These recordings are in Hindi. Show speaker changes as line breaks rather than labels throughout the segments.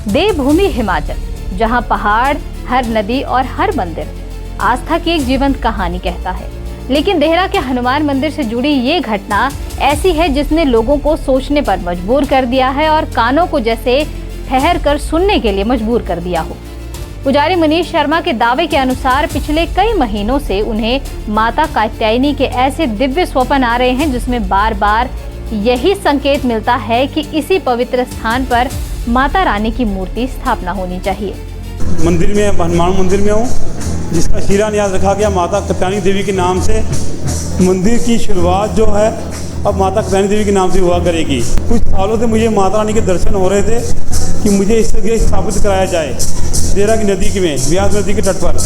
देवभूमि हिमाचल, जहां पहाड़, हर नदी और हर मंदिर आस्था की एक जीवंत कहानी कहता है। लेकिन देहरा के हनुमान मंदिर से जुड़ी ये घटना ऐसी है जिसने लोगों को सोचने पर मजबूर कर दिया है और कानों को जैसे ठहर कर सुनने के लिए मजबूर कर दिया हो। पुजारी मनीष शर्मा के दावे के अनुसार पिछले कई महीनों से उन्हें माता कात्यायनी के ऐसे दिव्य स्वप्न आ रहे हैं जिसमें बार बार यही संकेत मिलता है कि इसी पवित्र स्थान पर माता रानी की मूर्ति स्थापना होनी चाहिए।
मंदिर में, हनुमान मंदिर में हूँ, जिसका शिलान्यास रखा गया माता कात्यायनी देवी के नाम से। मंदिर की शुरुआत जो है अब माता कात्यायनी देवी के नाम से हुआ करेगी। कुछ सालों से मुझे माता रानी के दर्शन हो रहे थे कि मुझे इस जगह स्थापित कराया जाए, देहरा की नदी के में, ब्यास नदी के तट पर।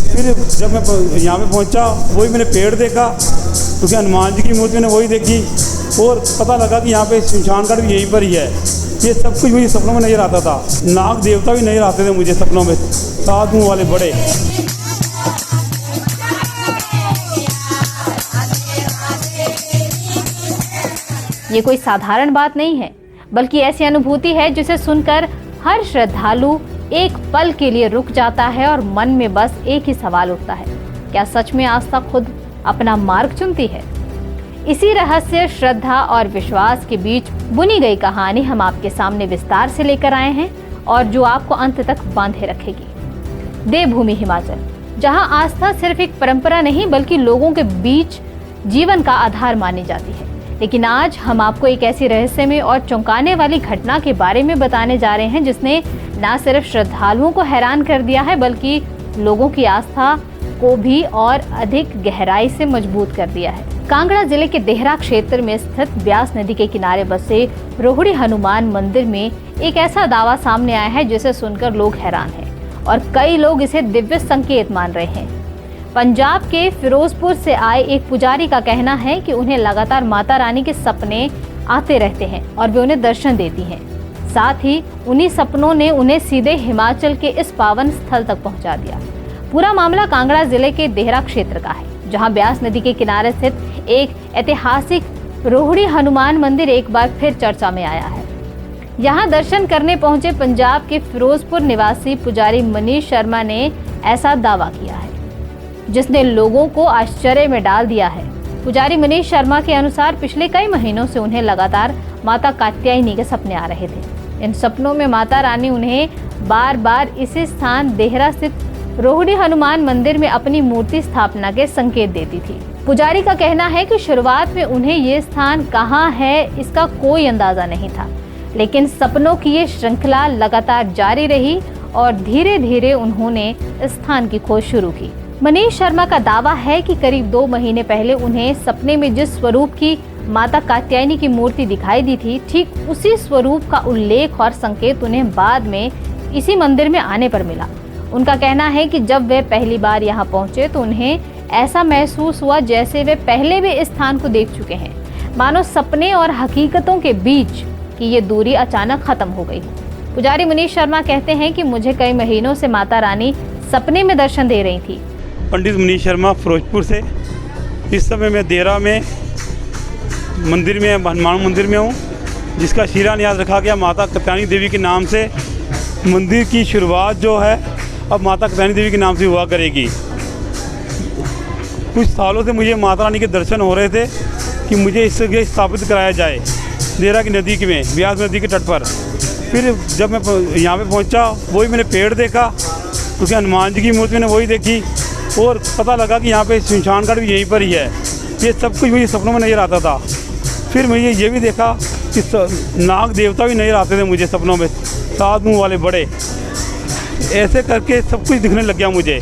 फिर जब मैं यहाँ पे पहुँचा, वही मैंने पेड़ देखा, क्योंकि हनुमान जी की मूर्ति मैंने वही देखी, और पता लगा कि यहाँ पे शमशान घाट भी यहीं पर ही है। ये सब कुछ मुझे सपनों में नजर आता था। नाग देवता भी नजर आते थे मुझे सपनों में, 7 मुँह वाले बड़े।
ये कोई साधारण बात नहीं है, बल्कि ऐसी अनुभूति है जिसे सुनकर हर श्रद्धालु एक पल के लिए रुक जाता है और मन में बस एक ही सवाल उठता है, क्या सच में आस्था खुद अपना मार्ग चुनती है? इसी रहस्य, श्रद्धा और विश्वास के बीच बुनी गई कहानी हम आपके सामने विस्तार से लेकर आए हैं और जो आपको अंत तक बांधे रखेगी। देवभूमि हिमाचल, जहां आस्था सिर्फ एक परंपरा नहीं बल्कि लोगों के बीच जीवन का आधार मानी जाती है। लेकिन आज हम आपको एक ऐसी रहस्यमय और चौंकाने वाली घटना के बारे में बताने जा रहे हैं जिसने न सिर्फ श्रद्धालुओं को हैरान कर दिया है बल्कि लोगों की आस्था को भी और अधिक गहराई से मजबूत कर दिया है। कांगड़ा जिले के देहरा क्षेत्र में स्थित ब्यास नदी के किनारे बसे रोहिणी हनुमान मंदिर में एक ऐसा दावा सामने आया है जिसे सुनकर लोग हैरान हैं और कई लोग इसे दिव्य संकेत मान रहे हैं। पंजाब के फिरोजपुर से आए एक पुजारी का कहना है कि उन्हें लगातार माता रानी के सपने आते रहते हैं और वे उन्हें दर्शन देती हैं। साथ ही उन्हीं सपनों ने उन्हें सीधे हिमाचल के इस पावन स्थल तक पहुंचा दिया। पूरा मामला कांगड़ा जिले के देहरा क्षेत्र का है, जहां ब्यास नदी के किनारे स्थित एक ऐतिहासिक रोहिणी हनुमान मंदिर एक बार फिर चर्चा में आया है। यहां दर्शन करने पहुंचे पंजाब के फिरोजपुर निवासी पुजारी मनीष शर्मा ने ऐसा दावा किया है जिसने लोगों को आश्चर्य में डाल दिया है। पुजारी मनीष शर्मा के अनुसार पिछले कई महीनों से उन्हें लगातार माता कात्यायनी के सपने आ रहे थे। इन सपनों में माता रानी उन्हें बार बार इसी स्थान देहरा स्थित रोहिणी हनुमान मंदिर में अपनी मूर्ति स्थापना के संकेत देती थी। पुजारी का कहना है कि शुरुआत में उन्हें ये स्थान कहाँ है इसका कोई अंदाजा नहीं था, लेकिन सपनों की ये श्रृंखला लगातार जारी रही और धीरे धीरे उन्होंने इस स्थान की खोज शुरू की। मनीष शर्मा का दावा है कि करीब 2 महीने पहले उन्हें सपने में जिस स्वरूप की माता कात्यायनी की मूर्ति दिखाई दी थी, ठीक उसी स्वरूप का उल्लेख और संकेत उन्हें बाद में इसी मंदिर में आने पर मिला। उनका कहना है कि जब वे पहली बार यहाँ पहुंचे तो उन्हें ऐसा महसूस हुआ जैसे वे पहले भी इस स्थान को देख चुके हैं, मानो सपने और हकीकतों के बीच की ये दूरी अचानक खत्म हो गई। पुजारी मनीष शर्मा कहते हैं कि मुझे कई महीनों से माता रानी सपने में दर्शन दे रही थी।
पंडित मनीष शर्मा फिरोजपुर से। इस समय मैं देहरा में मंदिर में, हनुमान मंदिर में हूँ, जिसका शिलान्यास रखा गया माता कात्यायनी देवी के नाम से। मंदिर की शुरुआत जो है अब माता कात्यायनी देवी के नाम से हुआ करेगी। कुछ सालों से मुझे माता रानी के दर्शन हो रहे थे कि मुझे इस जगह स्थापित कराया जाए, देहरा की नदी के में, ब्यास नदी के तट पर। फिर जब मैं यहाँ पे पहुँचा, वही मैंने पेड़ देखा, क्योंकि हनुमान जी की मूर्ति मैंने वही देखी, और पता लगा कि यहाँ पे शमशान घाट भी यहीं पर ही है। ये सब कुछ मुझे सपनों में नज़र आता था। फिर मुझे ये भी देखा कि नाग देवता भी नज़र आते थे मुझे सपनों में, 7 मुँह वाले बड़े। ऐसे करके सब कुछ दिखने लग गया मुझे।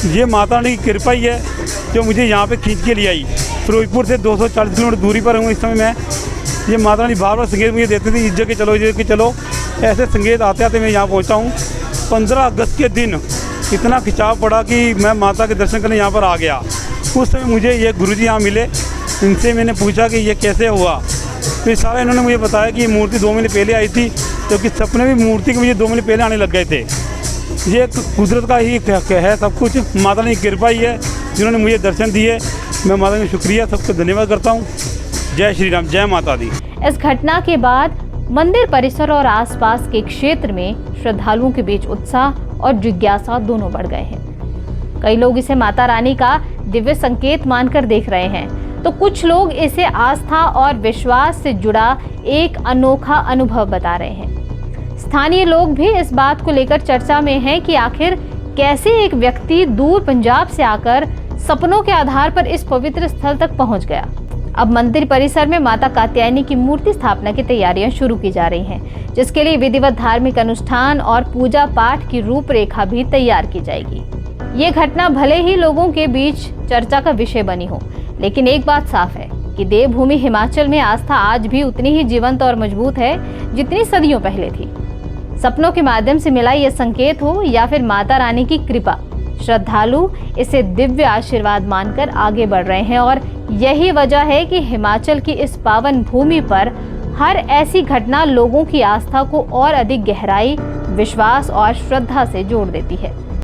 ये माता रानी की कृपा ही है जो मुझे यहाँ पे खींच के ले आई। फिरोजपुर से 240 किलोमीटर दूरी पर हूँ इस समय मैं। ये माता रानी बार बार संकेत मुझे देती थी, इस जगह चलो, इस जगह चलो। ऐसे संकेत आते आते मैं यहाँ पहुँचा हूँ। 15 अगस्त के दिन इतना खिंचाव पड़ा कि मैं माता के दर्शन करने यहाँ पर आ गया। उस समय मुझे ये गुरुजी यहाँ मिले, इनसे मैंने पूछा कि ये कैसे हुआ। फिर सारा इन्होंने मुझे बताया कि ये मूर्ति 2 महीने पहले आई थी, क्योंकि सपने में मूर्ति के मुझे 2 महीने पहले आने लग गए थे। ये कुदरत का ही है सब कुछ, माता रानी की कृपा ही है जिन्होंने मुझे दर्शन दिए। मैं माता का शुक्रिया, सबको धन्यवाद करता हूँ। जय श्री राम, जय माता दी।
इस घटना के बाद मंदिर परिसर और आसपास के क्षेत्र में श्रद्धालुओं के बीच उत्साह और जिज्ञासा दोनों बढ़ गए हैं। कई लोग इसे माता रानी का दिव्य संकेत मानकर देख रहे हैं, तो कुछ लोग इसे आस्था और विश्वास से जुड़ा एक अनोखा अनुभव बता रहे हैं। स्थानीय लोग भी इस बात को लेकर चर्चा में हैं कि आखिर कैसे एक व्यक्ति दूर पंजाब से आकर सपनों के आधार पर इस पवित्र स्थल तक पहुंच गया। अब मंदिर परिसर में माता कात्यायनी की मूर्ति स्थापना की तैयारियां शुरू की जा रही हैं, जिसके लिए विधिवत धार्मिक अनुष्ठान और पूजा पाठ की रूपरेखा भी तैयार की जाएगी। ये घटना भले ही लोगों के बीच चर्चा का विषय बनी हो, लेकिन एक बात साफ है कि देवभूमि हिमाचल में आस्था आज भी उतनी ही जीवंत और मजबूत है जितनी सदियों पहले थी। सपनों के माध्यम से मिला यह संकेत हो या फिर माता रानी की कृपा, श्रद्धालु इसे दिव्य आशीर्वाद मानकर आगे बढ़ रहे हैं और यही वजह है कि हिमाचल की इस पावन भूमि पर हर ऐसी घटना लोगों की आस्था को और अधिक गहराई, विश्वास और श्रद्धा से जोड़ देती है।